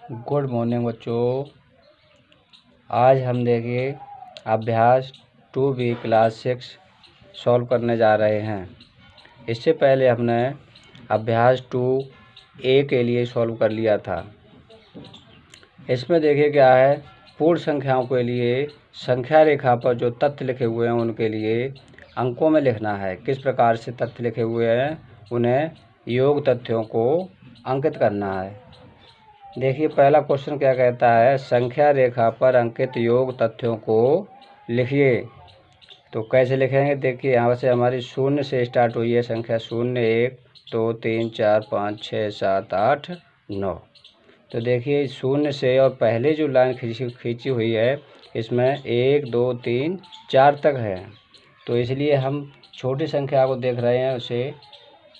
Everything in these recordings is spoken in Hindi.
गुड मॉर्निंग बच्चों। आज हम देखिए अभ्यास 2B क्लास 6 सॉल्व करने जा रहे हैं। इससे पहले हमने अभ्यास 2A के लिए सॉल्व कर लिया था। इसमें देखिए क्या है, पूर्ण संख्याओं के लिए संख्या रेखा पर जो तथ्य लिखे हुए हैं उनके लिए अंकों में लिखना है। किस प्रकार से तथ्य लिखे हुए हैं उन्हें योग तथ्यों को अंकित करना है। देखिए पहला क्वेश्चन क्या कहता है, संख्या रेखा पर अंकित योग तथ्यों को लिखिए। तो कैसे लिखेंगे, देखिए यहाँ से हमारी शून्य से स्टार्ट हुई है संख्या 0 1 2 3 4 5 6 7 8 9। तो देखिए 0 से और पहले जो लाइन खींची हुई है इसमें 1 2 3 4 तक है। तो इसलिए हम छोटी संख्या को देख रहे हैं, उसे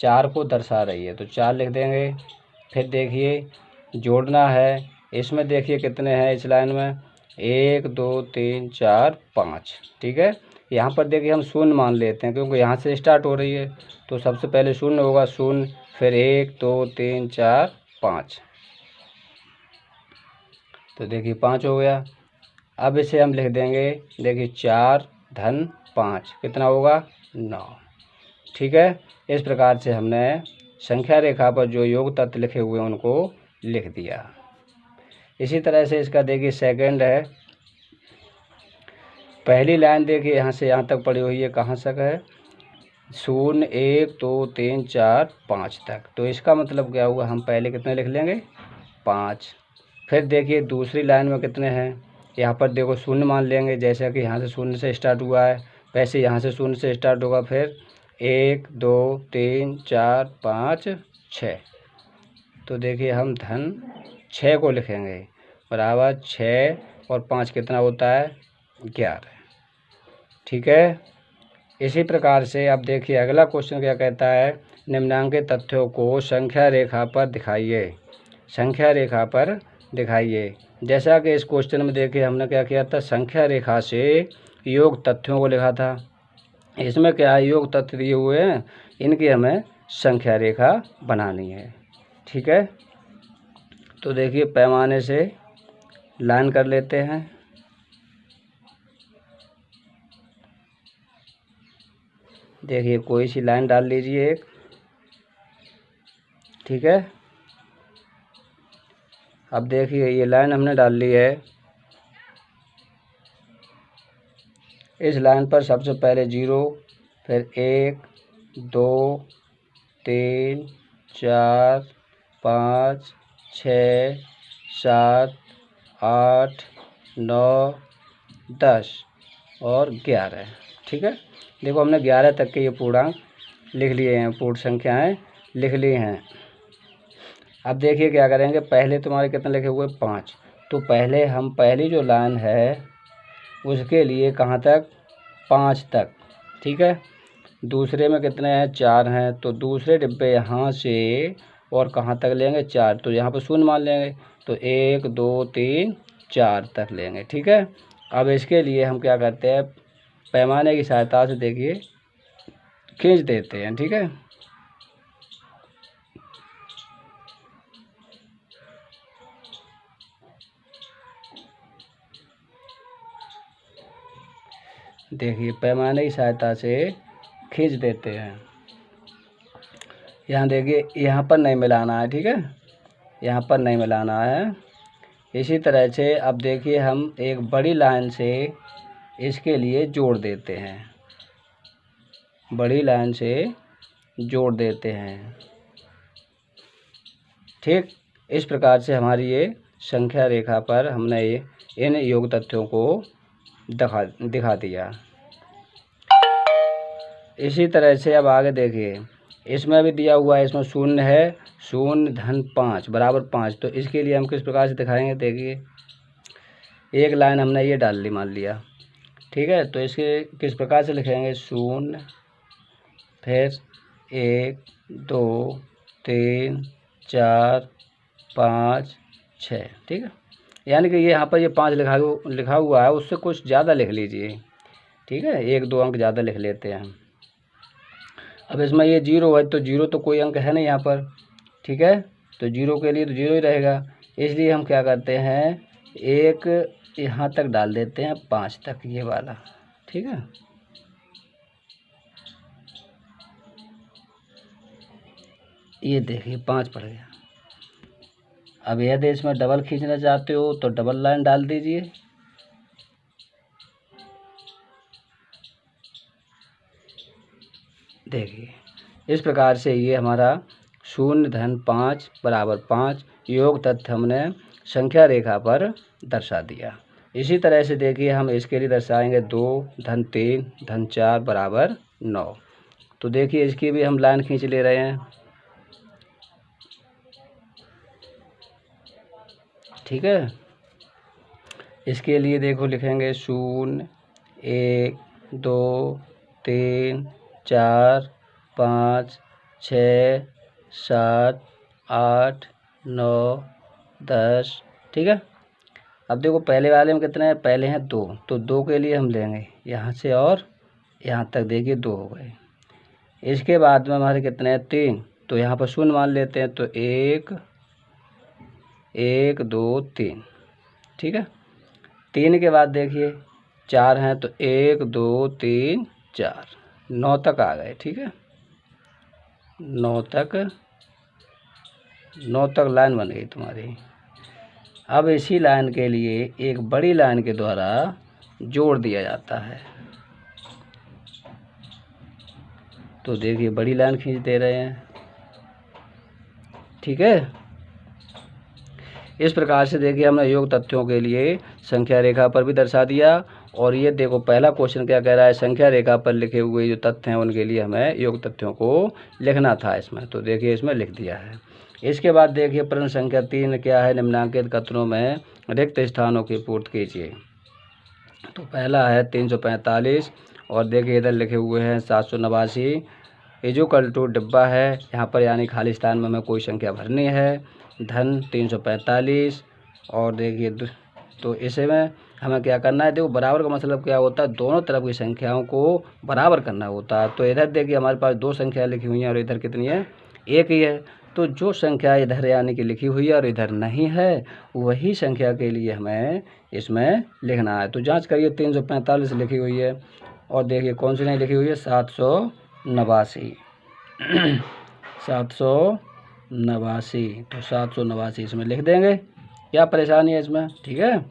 4 को दर्शा रही है तो 4 लिख देंगे। फिर देखिए जोड़ना है, इसमें देखिए कितने हैं इस लाइन में 1 2 3 4 5। ठीक है, यहाँ पर देखिए हम शून्य मान लेते हैं क्योंकि यहाँ से स्टार्ट हो रही है। तो सबसे पहले शून्य होगा, शून्य, फिर 1 2 3 4 5। तो देखिए 5 हो गया। अब इसे हम लिख देंगे, देखिए 4 धन 5 कितना होगा 9। ठीक है, इस प्रकार से हमने संख्या रेखा पर जो योग तत्व लिखे हुए हैं उनको लिख दिया। इसी तरह से इसका देखिए सेकंड है। पहली लाइन देखिए यहाँ से यहाँ तक पड़ी हुई है, कहाँ तक है 0 1 2 3 4 5 तक। तो इसका मतलब क्या हुआ, हम पहले कितने लिख लेंगे 5। फिर देखिए दूसरी लाइन में कितने हैं, यहाँ पर देखो शून्य मान लेंगे, जैसा कि यहाँ से 0 से स्टार्ट हुआ है वैसे यहाँ से 0 से स्टार्ट होगा। फिर 1 2 3 4 5 6। तो देखिए हम धन 6 को लिखेंगे, बराबर 6 और 5 कितना होता है 11। ठीक है, इसी प्रकार से अब देखिए अगला क्वेश्चन क्या कहता है, निम्नांकित तथ्यों को संख्या रेखा पर दिखाइए। संख्या रेखा पर दिखाइए। जैसा कि इस क्वेश्चन में देखिए हमने क्या किया था, संख्या रेखा से योग तथ्यों को लिखा था। इसमें क्या है, योग तथ्य दिए हुए हैं, इनकी हमें संख्या रेखा बनानी है। ठीक है, तो देखिए पैमाने से लाइन कर लेते हैं। देखिए कोई सी लाइन डाल लीजिए एक। ठीक है, अब देखिए ये लाइन हमने डाल ली है। इस लाइन पर सबसे पहले 0, फिर 1 2 3 4 5 6 7 8 9 10 और 11। ठीक है, देखो हमने 11 तक के ये पूर्णांक लिख लिए हैं, पूर्ण संख्याएं लिख ली हैं। अब देखिए क्या करेंगे, पहले तुम्हारे कितने लिखे हुए 5। तो पहले हम पहली जो लाइन है उसके लिए कहाँ तक 5 तक। ठीक है, दूसरे में कितने हैं 4 हैं, तो दूसरे डिब्बे यहाँ से और कहाँ तक लेंगे 4। तो यहाँ पर शून्य मान लेंगे, तो 1 2 3 4 तक लेंगे। ठीक है, अब इसके लिए हम क्या करते हैं, पैमाने की सहायता से देखिए खींच देते हैं। ठीक है, देखिए पैमाने की सहायता से खींच देते हैं। यहाँ देखिए यहाँ पर नहीं मिलाना है। ठीक है, यहाँ पर नहीं मिलाना है। इसी तरह से अब देखिए हम एक बड़ी लाइन से इसके लिए जोड़ देते हैं, बड़ी लाइन से जोड़ देते हैं। ठीक, इस प्रकार से हमारी ये संख्या रेखा पर हमने ये इन योग तथ्यों को दिखा दिया। इसी तरह से अब आगे देखिए, इसमें भी दिया हुआ है, इसमें 0 है, 0 धन 5 बराबर 5। तो इसके लिए हम किस प्रकार से दिखाएंगे, देखिए एक लाइन हमने ये डाल ली मान लिया। ठीक है, तो इसके किस प्रकार से लिखेंगे, 0 फिर 1 2 3 4 5 6। ठीक है, यानी कि ये यहाँ पर ये 5 लिखा हुआ है, उससे कुछ ज़्यादा लिख लीजिए। ठीक है, 1 2 अंक ज़्यादा लिख लेते हैं। अब इसमें ये 0 है, तो 0 तो कोई अंक है नहीं यहाँ पर। ठीक है, तो 0 के लिए तो 0 ही रहेगा। इसलिए हम क्या करते हैं, एक यहाँ तक डाल देते हैं 5 तक, ये वाला, ठीक है। ये देखिए 5 पड़ गया। अब यदि इसमें डबल खींचना चाहते हो तो डबल लाइन डाल दीजिए। देखिए इस प्रकार से ये हमारा 0-5 बराबर 5 योग तथ्य हमने संख्या रेखा पर दर्शा दिया। इसी तरह से देखिए हम इसके लिए दर्शाएंगे 2-3-4 बराबर 9। तो देखिए इसकी भी हम लाइन खींच ले रहे हैं, ठीक है। इसके लिए देखो लिखेंगे 0, 1, 2, 3, 4, 5, 6, 7, 8, 9, 10, ठीक है। अब देखो पहले वाले में कितने हैं, पहले हैं 2, तो 2 के लिए हम लेंगे यहाँ से और यहाँ तक, देखिए 2 हो गए। इसके बाद में हमारे कितने हैं, 3, तो यहाँ पर 0 मान लेते हैं, तो 1, 1, 2, 3, ठीक है। 3 के बाद देखिए 4 हैं, तो 1, 2, 3, 4, 9 तक आ गए, ठीक है। 9 तक लाइन बन गई तुम्हारी। अब इसी लाइन के लिए एक बड़ी लाइन के द्वारा जोड़ दिया जाता है। तो देखिए बड़ी लाइन खींच दे रहे हैं, ठीक है। इस प्रकार से देखिए हमने योग तथ्यों के लिए संख्या रेखा पर भी दर्शा दिया। और ये देखो पहला क्वेश्चन क्या कह रहा है, संख्या रेखा पर लिखे हुए जो तथ्य हैं उनके लिए हमें योग तथ्यों को लिखना था इसमें, तो देखिए इसमें लिख दिया है। इसके बाद देखिए प्रश्न संख्या 3 क्या है, निम्नांकित कथनों में रिक्त स्थानों की पूर्ति कीजिए। तो पहला है 345 और देखिए इधर लिखे हुए हैं 789 इजुकल टू डिब्बा है यहाँ पर, यानी खाली स्थान में हमें कोई संख्या भरनी है, धन 345। और देखिए तो इसमें हमें क्या करना है, देखो बराबर का मतलब क्या होता है, दोनों तरफ की संख्याओं को बराबर करना होता है। तो इधर देखिए हमारे पास 2 संख्या लिखी हुई हैं और इधर कितनी है, 1 ही है। तो जो संख्या इधर यानी कि लिखी हुई है और इधर नहीं है, वही संख्या के लिए हमें इसमें लिखना है। तो जांच करिए 345 लिखी हुई है और देखिए कौन सी नहीं लिखी हुई है, 789 789, तो 789 इसमें लिख देंगे, क्या परेशानी है इसमें, ठीक है।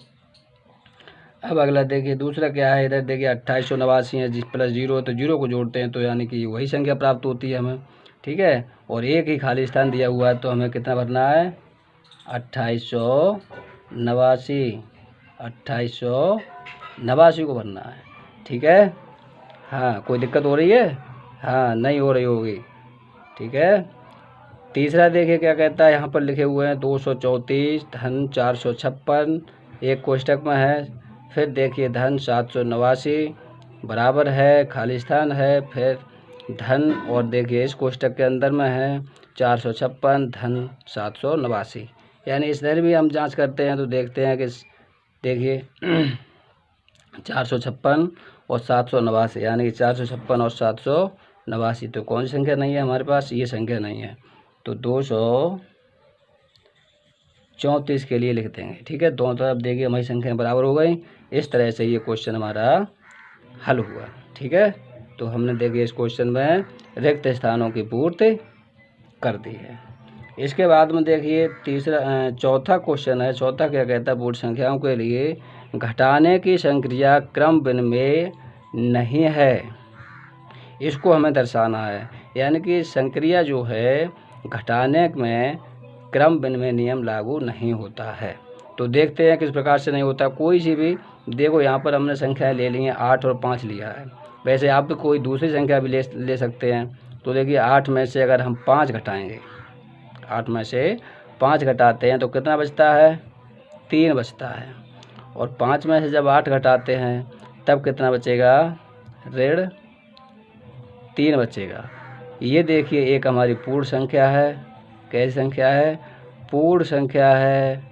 अब अगला देखिए दूसरा क्या है, इधर देखिए 2889 है, जिस प्लस 0 तो 0 को जोड़ते हैं तो यानी कि वही संख्या प्राप्त होती है हमें, ठीक है। और एक ही खाली स्थान दिया हुआ है तो हमें कितना भरना है, 2889 को भरना है, ठीक है। हाँ कोई दिक्कत हो रही है, हाँ नहीं हो रही होगी, ठीक है। तीसरा देखिए क्या कहता है, यहाँ पर लिखे हुए हैं 234 धन 456 एक कोष्टक में है, फिर देखिए धन 789 बराबर है, खाली स्थान है, फिर धन और देखिए इस कोष्टक के अंदर में है 456 धन 789, यानी इस तरह भी हम जांच करते हैं तो देखते हैं कि देखिए 456 और 789, यानी कि 456 और 789, तो कौन सी संख्या नहीं है हमारे पास, ये संख्या नहीं है, तो 234 के लिए लिख देंगे, ठीक है। दोनों तरफ देखिए हमारी संख्याएं बराबर हो गई। इस तरह से ये क्वेश्चन हमारा हल हुआ, ठीक है। तो हमने देखिए इस क्वेश्चन में रिक्त स्थानों की पूर्ति कर दी है। इसके बाद में देखिए चौथा क्वेश्चन है। चौथा क्या कहता है, पूर्ण संख्याओं के लिए घटाने की संक्रिया क्रम विनिमय नहीं है, इसको हमें दर्शाना है। यानी कि संक्रिया जो है घटाने में क्रम विनिमय नियम लागू नहीं होता है। तो देखते हैं किस प्रकार से नहीं होता। कोई सी भी देखो यहाँ पर हमने संख्याएं ले ली हैं, 8 और 5 लिया है, वैसे आप भी कोई दूसरी संख्या भी ले सकते हैं। तो देखिए 8 में से अगर हम 5 घटाएंगे, 8 में से 5 घटाते हैं तो कितना बचता है, 3 बचता है। और 5 में से जब 8 घटाते हैं तब कितना बचेगा, ऋण 3 बचेगा। ये देखिए एक हमारी पूर्ण संख्या है, कैसी संख्या है, पूर्ण संख्या है,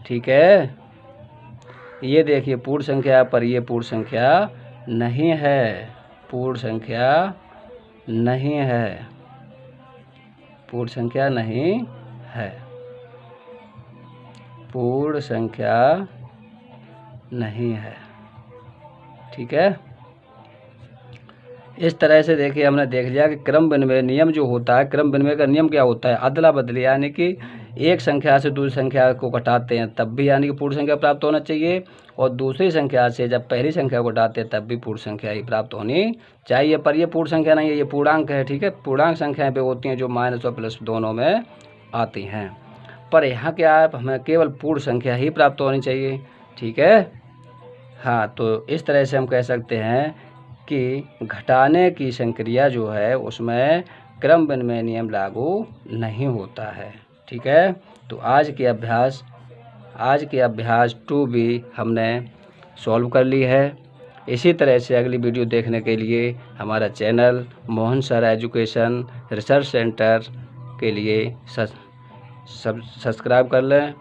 ठीक है। ये देखिए पूर्ण संख्या, पर ये पूर्ण संख्या नहीं है, पूर्ण संख्या नहीं है, पूर्ण संख्या नहीं है। पूर्ण संख्या नहीं है। ठीक है, इस तरह से देखिए हमने देख लिया कि क्रम विनिमय नियम जो होता है, क्रम विनिमय का नियम क्या होता है, अदला बदली, यानी कि एक संख्या से दूसरी संख्या को घटाते हैं तब भी यानी कि पूर्ण संख्या प्राप्त होना चाहिए, और दूसरी संख्या से जब पहली संख्या को घटाते हैं तब भी पूर्ण संख्या ही प्राप्त होनी चाहिए। पर ये पूर्ण संख्या नहीं है, ये पूर्णांक है। ठीक है, पूर्णांक संख्याएं पे होती हैं जो माइनस और प्लस दोनों में आती हैं, पर यहाँ क्या है, हमें केवल पूर्ण संख्या ही प्राप्त होनी चाहिए। ठीक है, हाँ, तो इस तरह से हम कह सकते हैं कि घटाने की संक्रिया जो है उसमें क्रम विनिमय नियम लागू नहीं होता है। ठीक है, तो आज के अभ्यास 2B हमने सॉल्व कर ली है। इसी तरह से अगली वीडियो देखने के लिए हमारा channel Mohan sir education research centre के लिए सब्सक्राइब कर लें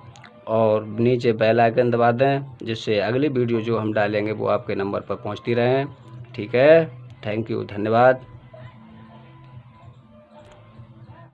और नीचे बेल आइकन दबा दें, जिससे अगली वीडियो जो हम डालेंगे वो आपके नंबर पर पहुंचती रहें। ठीक है, थैंक यू, धन्यवाद।